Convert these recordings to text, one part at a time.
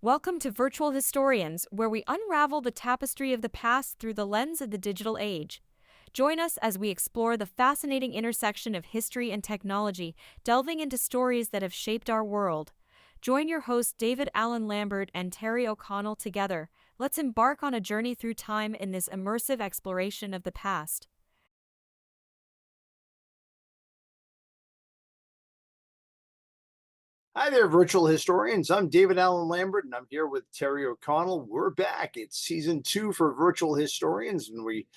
Welcome to Virtual Historians, where we unravel the tapestry of the past through the lens of the digital age. Join us as we explore the fascinating intersection of history and technology, delving into stories that have shaped our world. Join your hosts David Allen Lambert and Terry O'Connell together. Let's embark on a journey through time in this immersive exploration of the past. Hi there, virtual historians. I'm David Allen Lambert, and I'm here with Terry O'Connell. We're back. It's season 2 for Virtual Historians, and we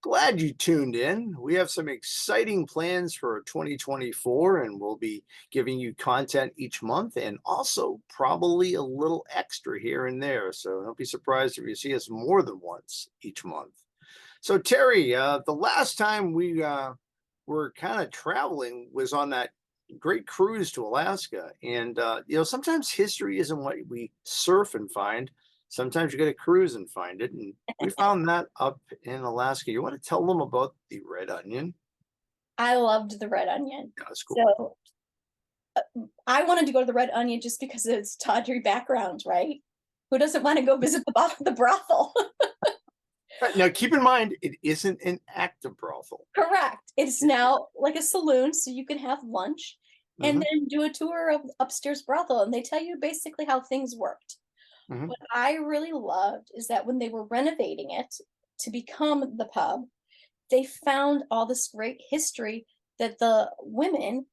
glad you tuned in. We have some exciting plans for 2024, and we'll be giving you content each month, and also probably a little extra here and there. So don't be surprised if you see us more than once each month. So Terry, the last time we were kind of traveling was on that great cruise to Alaska. And sometimes history isn't what we surf and find. Sometimes you got to cruise and find it. And we found that up in Alaska. You want to tell them about the red onion? I loved the Red Onion. Yeah, that's cool. So I wanted to go to the Red Onion just because of its tawdry background, right? Who doesn't want to go visit the brothel? Right, now, keep in mind, it isn't an active brothel. Correct. It's now like a saloon, so you can have lunch and Hmm. then do a tour of upstairs brothel, and they tell you basically how things worked. Hmm. What I really loved is that when they were renovating it to become the pub, they found all this great history that the women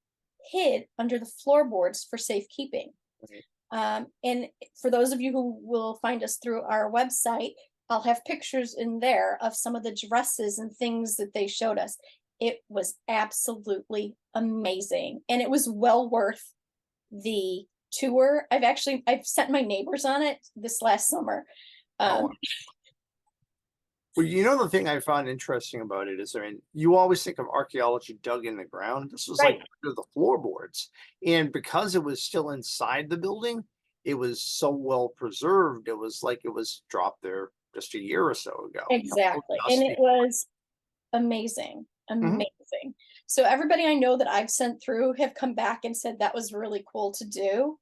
hid under the floorboards for safekeeping. Right. And for those of you who will find us through our website, I'll have pictures in there of some of the dresses and things that they showed us. It was absolutely amazing, and it was well worth the tour. I've sent my neighbors on it this last summer. Oh, Um, well, the thing I found interesting about it is, I mean, you always think of archaeology dug in the ground. This was like right, under the floorboards. And because it was still inside the building, it was so well preserved. It was like it was dropped there just a year or so ago. So exactly, and it dusty. was amazing, Mhm. amazing. So everybody I know that I've sent through have come back and said that was really cool to do.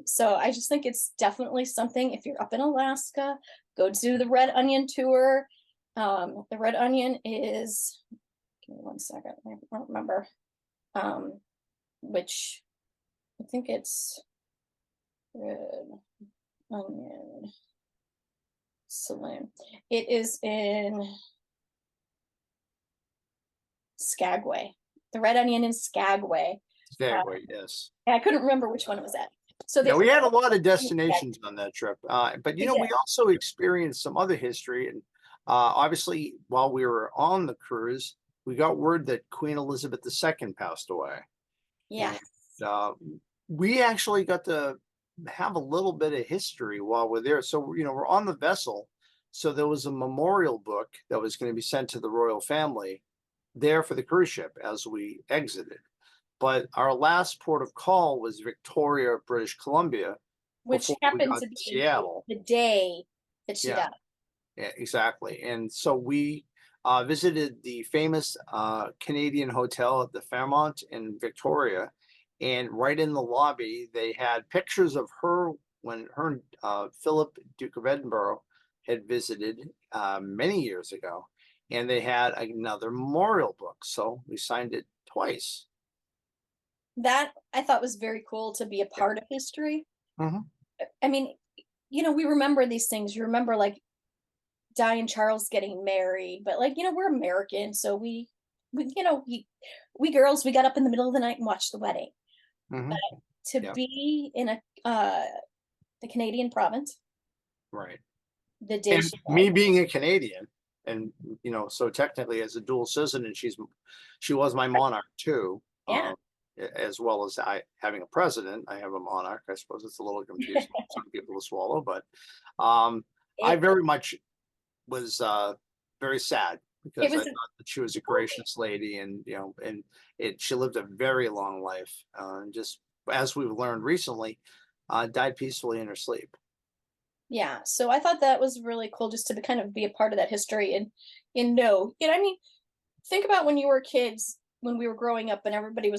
So I just think it's definitely something. If you're up in Alaska, go do the Red Onion tour. The Red Onion is, give me one second, I don't remember um, which, I think it's Red Onion Saloon. It is in Skagway, the Red Onion in Skagway. Uh, Exactly, yes. I couldn't remember which one it was at. So Yeah, the we had a lot of destinations on that trip. But we we did. also experienced some other history. And obviously, while we were on the cruise, we got word that Queen Elizabeth II passed away. And Yes, uh, we actually got to have a little bit of history while we're there. So, we're on the vessel. So there was a memorial book that was going to be sent to the royal family there for the cruise ship as we exited. But our last port of call was Victoria, British Columbia, which before we happened got to to be Seattle. the day that she Yeah, died. yeah, exactly. And so we visited the famous Canadian hotel at the Fairmont in Victoria. And right in the lobby, they had pictures of her when her and Philip, Duke of Edinburgh, had visited many years ago. And they had another memorial book. So we signed it twice. That I thought was very cool to be a Yeah. part of history. Hmm. I mean, we remember these things. You remember like Di and Charles getting married, but like, we're American, so we girls, we got up in the middle of the night and watched the wedding. Hmm. But to Yeah, be in the Canadian province right. the day And she me died. being a Canadian, and so technically as a dual citizen, she was my monarch too, Yeah. as well as I having a president. I have a monarch. I suppose it's a little confusing for some people to swallow, but I It very much was very sad it because I was thought that she was a gracious lady, and she lived a very long life, and just as we've learned recently, died peacefully in her sleep. Yeah, so I thought that was really cool just to kind of be a part of that history and know. I mean, think about when you were kids, when we were growing up, and everybody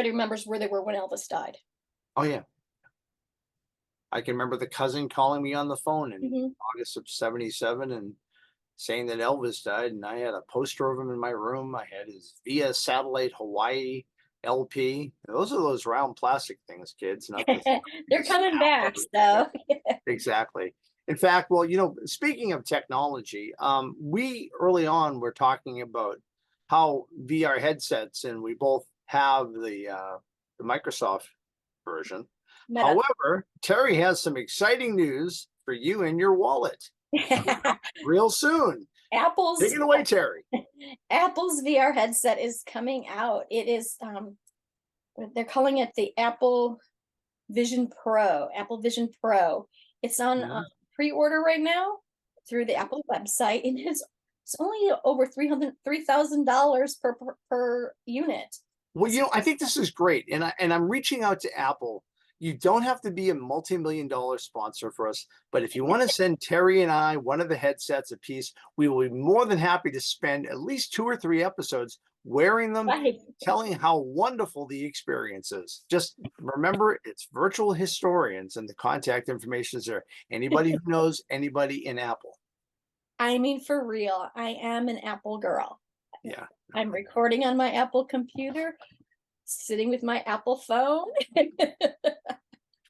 remembers where they were when Elvis died. Oh yeah. I can remember the cousin calling me on the phone in Mhm. August of '77 and saying that Elvis died, and I had a poster of him in my room. I had his via satellite Hawaii LP. Those are those round plastic things, kids, not the They're things coming now. back, so Exactly. In fact, well, speaking of technology, we early on were talking about how VR headsets, and we both have the Microsoft version. Meta. However, Terry has some exciting news for you and your wallet coming up real soon. Take Apple's it away, Terry. Apple's VR headset is coming out. It is they're calling it the Apple Vision Pro. It's on Mhm. pre-order right now through the Apple website, and it's only over $3,000 per unit. Well, I think this is great, and I'm reaching out to Apple. You don't have to be a multi-million-dollar sponsor for us, but if you want to send Terry and I one of the headsets a piece, we will be more than happy to spend at least 2 or 3 episodes wearing them, Right. telling how wonderful the experience is. Just remember, it's virtual historians, and the contact information is there. Anybody who knows anybody in Apple, I mean, for real, I am an Apple girl. yeah. I'm recording on my Apple computer, sitting with my Apple phone.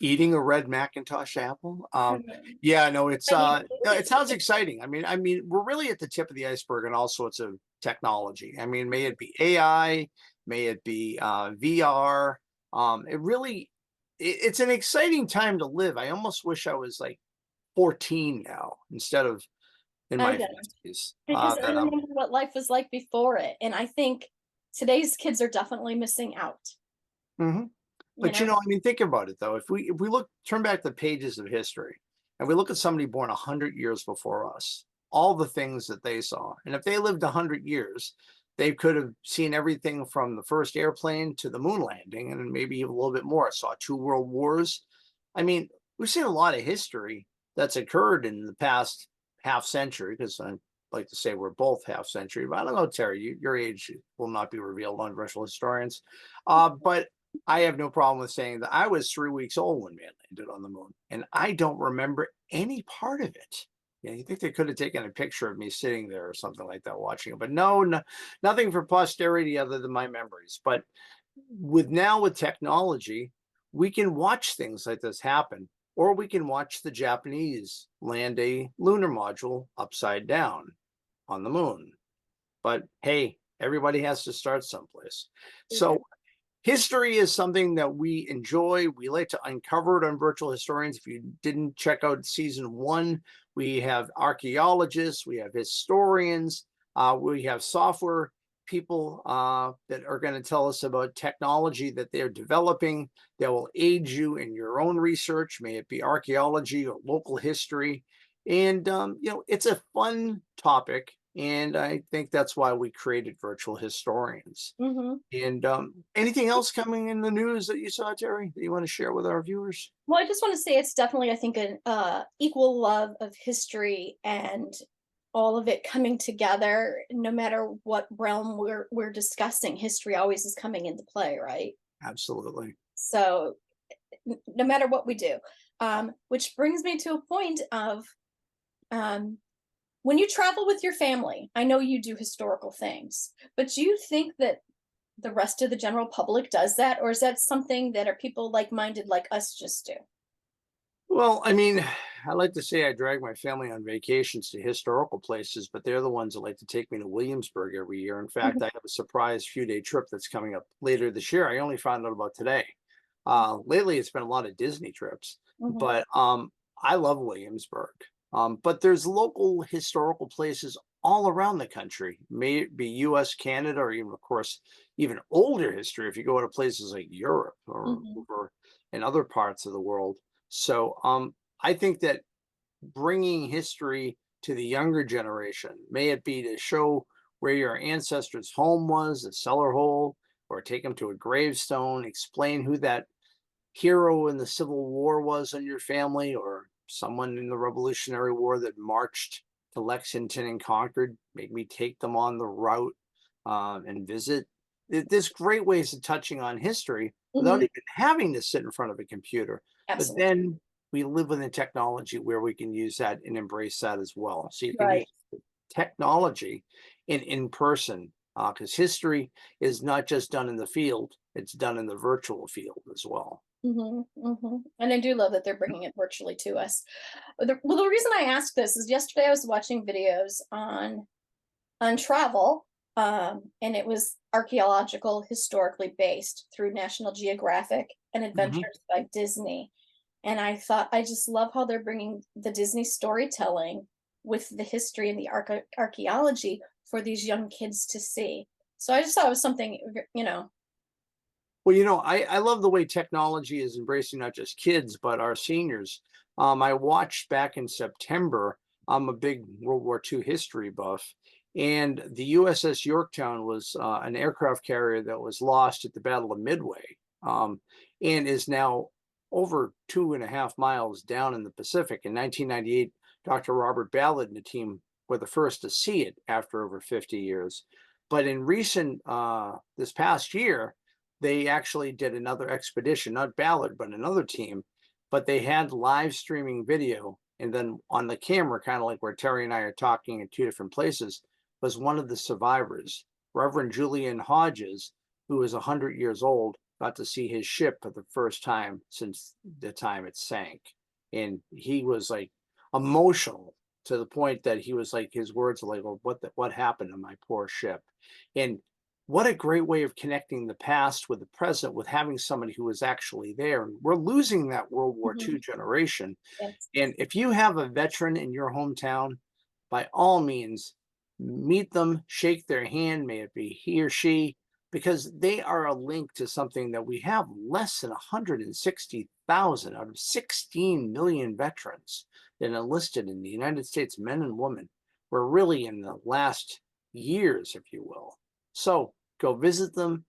Eating a red Macintosh apple? Yeah, no, no, it sounds exciting. I mean, we're really at the tip of the iceberg in all sorts of technology. I mean, may it be AI, may it be VR. It's an exciting time to live. I almost wish I was like 14 now instead of in I my don't, 50s. because I That I'm remember what life was like before it, and I think today's kids are definitely missing out, Mhm. you But know? I mean, think about it though. If we turn back the pages of history and we look at somebody born 100 years before us, all the things that they saw, and if they lived 100 years, they could have seen everything from the first airplane to the moon landing, and maybe a little bit more. Saw 2 world wars. I mean, we've seen a lot of history that's occurred in the past half century. Because I like to say we're both half century, but I don't know, Terry, your age will not be revealed on virtual historians. But I have no problem with saying that I was 3 weeks old when man landed on the moon, and I don't remember any part of it. Yeah, you think they could have taken a picture of me sitting there or something like that watching it, but no, no, nothing for posterity other than my memories. But with technology, we can watch things like this happen, or we can watch the Japanese land a lunar module upside down on the moon. But hey, everybody has to start someplace. So history is something that we enjoy. We like to uncover it on Virtual Historians. If you didn't check out season 1, we have archaeologists, we have historians, we have software people that are going to tell us about technology that they're developing that will aid you in your own research, may it be archaeology or local history. And, it's a fun topic. And I think that's why we created Virtual Historians. Mhm. And anything else coming in the news that you saw, Terry, that you want to share with our viewers? Well, I just want to say it's definitely, I think, an equal love of history and all of it coming together. No matter what realm we're discussing, history always is coming into play, right? Absolutely. So no matter what we do, which brings me to a point of um, when you travel with your family. I know you do historical things, but do you think that the rest of the general public does that, or is that something that are people like-minded like us just do? Well, I mean, I like to say I drag my family on vacations to historical places, but they're the ones that like to take me to Williamsburg every year. In fact, Mhm. I have a surprise few-day trip that's coming up later this year. I only found out about today. Lately, it's been a lot of Disney trips, Mhm. but I love Williamsburg. But there's local historical places all around the country, may it be U.S., Canada, or even, of course, even older history if you go to places like Europe or Mhm. over in other parts of the world. So I think that bringing history to the younger generation, may it be to show where your ancestors' home was, the cellar hole, or take them to a gravestone, explain who that hero in the Civil War was in your family, or someone in the Revolutionary War that marched to Lexington and conquered, make me take them on the route and visit. There's great ways of touching on history without Mhm. even having to sit in front of a computer. But Absolutely. then we live within technology where we can use that and embrace that as well. So you can use Right. technology in person, because history is not just done in the field, it's done in the virtual field as well. And I do love that they're bringing it virtually to us. The reason I asked this is yesterday I was watching videos on travel, and it was archaeological, historically based through National Geographic and Mhm. Adventures by Disney. And I thought, I just love how they're bringing the Disney storytelling with the history and the archaeology for these young kids to see. So I just thought it was something, Well, I love the way technology is embracing not just kids, but our seniors. I watched back in September. I'm a big World War II history buff. And the USS Yorktown was an aircraft carrier that was lost at the Battle of Midway, and is now over 2.5 miles down in the Pacific. In 1998, Dr. Robert Ballard and the team were the first to see it after over 50 years. But in recent, this past year, they actually did another expedition, not Ballard, but another team, but they had live streaming video. And then on the camera, kind of like where Terry and I are talking in two different places, was one of the survivors, Reverend Julian Hodges, who is 100 years old, got to see his ship for the first time since the time it sank. And he was like emotional to the point that he was like, his words were like, well, what happened to my poor ship? And what a great way of connecting the past with the present with having somebody who was actually there. And we're losing that World War II mhm, generation. yes. And if you have a veteran in your hometown, by all means, meet them, shake their hand, may it be he or she, because they are a link to something that we have less than 160,000 out of 16 million veterans that enlisted in the United States, men and women. We're really in the last years, if you will. So go visit them,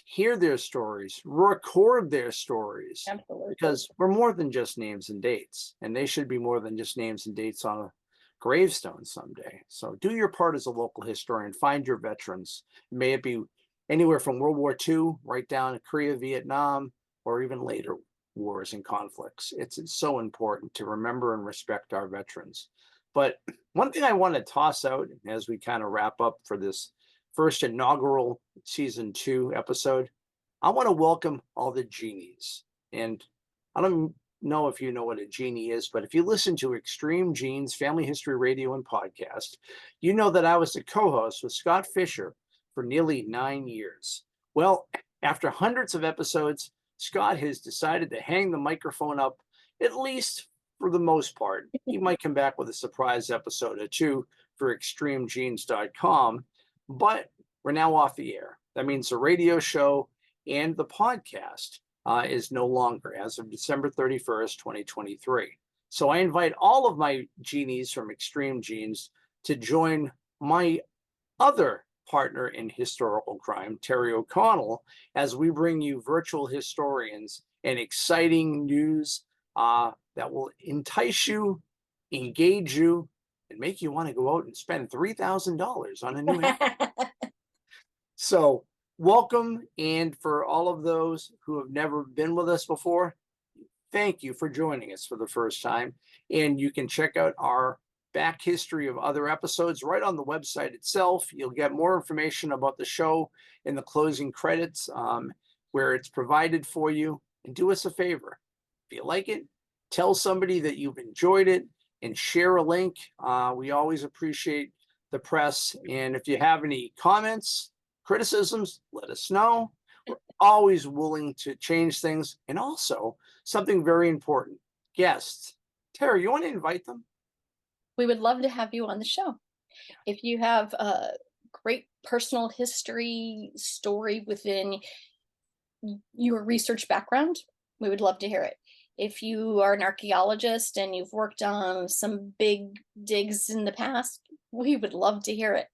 hear their stories, record their stories, Absolutely. because we're more than just names and dates, and they should be more than just names and dates on a gravestone someday. So do your part as a local historian, find your veterans. May it be anywhere from World War II right down to Korea, Vietnam, or even later wars and conflicts. It's so important to remember and respect our veterans. But one thing I want to toss out as we kind of wrap up for this first inaugural season 2 episode, I want to welcome all the genies. And I don't know if you know what a genie is, but if you listen to Extreme Genes Family History Radio and Podcast, you know that I was the co host with Scott Fisher for nearly 9 years. Well, after hundreds of episodes, Scott has decided to hang the microphone up, at least for the most part. He might come back with a surprise episode or two for extremegenes.com, but we're now off the air. That means the radio show and the podcast is no longer as of December 31st, 2023. So I invite all of my genies from Extreme Genes to join my other partner in historical crime, Terri O'Connell, as we bring you virtual historians and exciting news that will entice you, engage you, and make you want to go out and spend $3,000 on a new house. So, welcome. And for all of those who have never been with us before, thank you for joining us for the first time. And you can check out our back history of other episodes right on the website itself. You'll get more information about the show in the closing credits, where it's provided for you. And do us a favor, if you like it, tell somebody that you've enjoyed it and share a link. We always appreciate the press. And if you have any comments, criticisms, let us know. We're always willing to change things. And also, something very important, guests. Terry, you want to invite them? We would love to have you on the show. If you have a great personal history story within your research background, we would love to hear it. If you are an archaeologist and you've worked on some big digs in the past, we would love to hear it.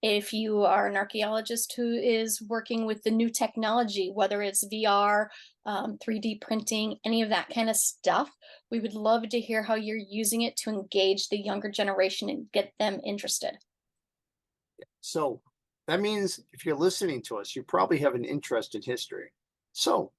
If you are an archaeologist who is working with the new technology, whether it's VR, 3D printing, any of that kind of stuff, we would love to hear how you're using it to engage the younger generation and get them interested. So that means if you're listening to us, you probably have an interest in history. So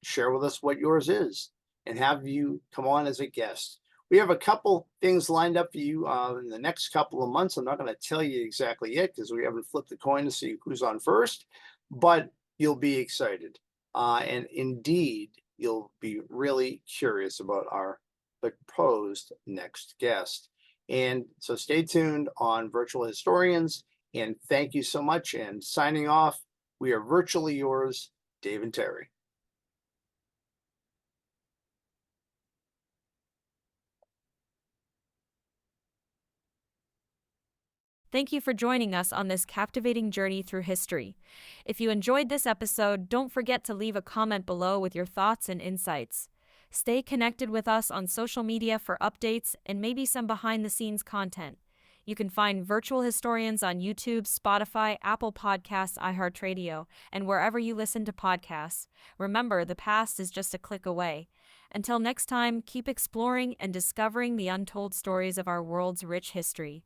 share with us what yours is. and have you come on as a guest. We have a couple things lined up for you in the next couple of months. I'm not going to tell you exactly yet because we haven't flipped the coin to see who's on first, but you'll be excited. And indeed, you'll be really curious about our proposed next guest. And so stay tuned on Virtual Historians. And thank you so much. And signing off, we are virtually yours, Dave and Terri. Thank you for joining us on this captivating journey through history. If you enjoyed this episode, don't forget to leave a comment below with your thoughts and insights. Stay connected with us on social media for updates and maybe some behind-the-scenes content. You can find Virtual Historians on YouTube, Spotify, Apple Podcasts, iHeartRadio, and wherever you listen to podcasts. Remember, the past is just a click away. Until next time, keep exploring and discovering the untold stories of our world's rich history.